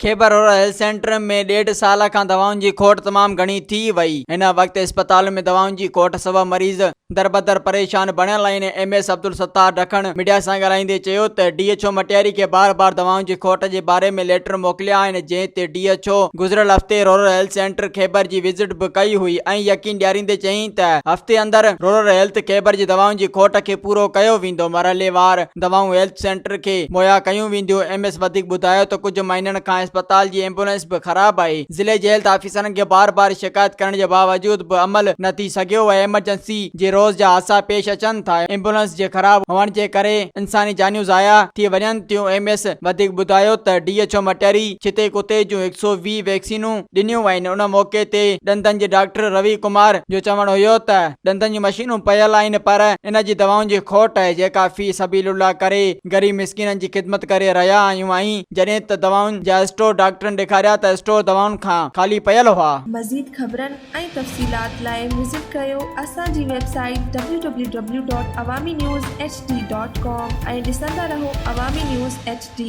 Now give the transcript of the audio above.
खेबर rural health centre में 1.5 साल खां दवाउनि जी खोट तमाम घणी थी वई। हिन वक्त अस्पताल में दवाउनि जी खोट सबब मरीज़ दरबदर परेशान बणियल आहिनि। MS अब्दुल सत्तार ढखण मीडिया सां ॻाल्हाईंदे चयो त DHO मटियारी खे बार बार दवाउनि जी खोट जे बारे में लेटर मोकिलिया आहिनि, जंहिं ते DHO गुज़िरियल हफ़्ते रूरल हेल्थ सेंटर खेबर जी विज़िट बि कई हुई ऐं यकीन ॾियारींदे चयईं त हफ़्ते अंदरि रूरल हेल्थ खेबर जी दवाउनि जी खोट खे पूरो कयो वेंदो। मरहलेवार दवाऊं हेल्थ सेंटर खे मुहैया कयूं वेंदियूं। MS वधीक ॿुधायो त कुझु महीननि खां अस्पताल जी एम्बुलेंस बि ख़राब आहे। ज़िले जे हेल्थ ऑफिसरनि खे बार बार शिकायत करण जे बावजूद बि अमल न थी सघियो आहे। एमरजेंसी जे रोज़ जा हादसा पेश अचनि था। एम्बुलेंस जे ख़राब हुअण जे करे इंसानी जानियूं ज़ाया थी वञनि थियूं। MS वधीक ॿुधायो त DHO मटियारी छिते कुते जूं 120 वैक्सीनूं ॾिनियूं आहिनि। उन मौके ते ॾंदनि जे डॉक्टर रवि कुमार जो चवणु हुयो त ॾंदनि जी मशीनूं पयल आहिनि, पर इन जी दवाउनि जी खोट आहे, जेका फी सबीलुल्लाह करे ग़रीब मिस्किननि जी ख़िदमत करे रहिया आहियूं। ऐं जॾहिं त दवाउनि जा स्टोर डॉक्टरनि ॾेखारिया त स्टोर दवाउनि खां ख़ाली पयल हुआ। मज़ीद ख़बरनि ऐं तफ़सीलात लाइ विज़िट कयो असांजी वेबसाइट www.awamiNewsHD.com ऐं ॾिसंदा रहो अवामी न्यूज़ HD।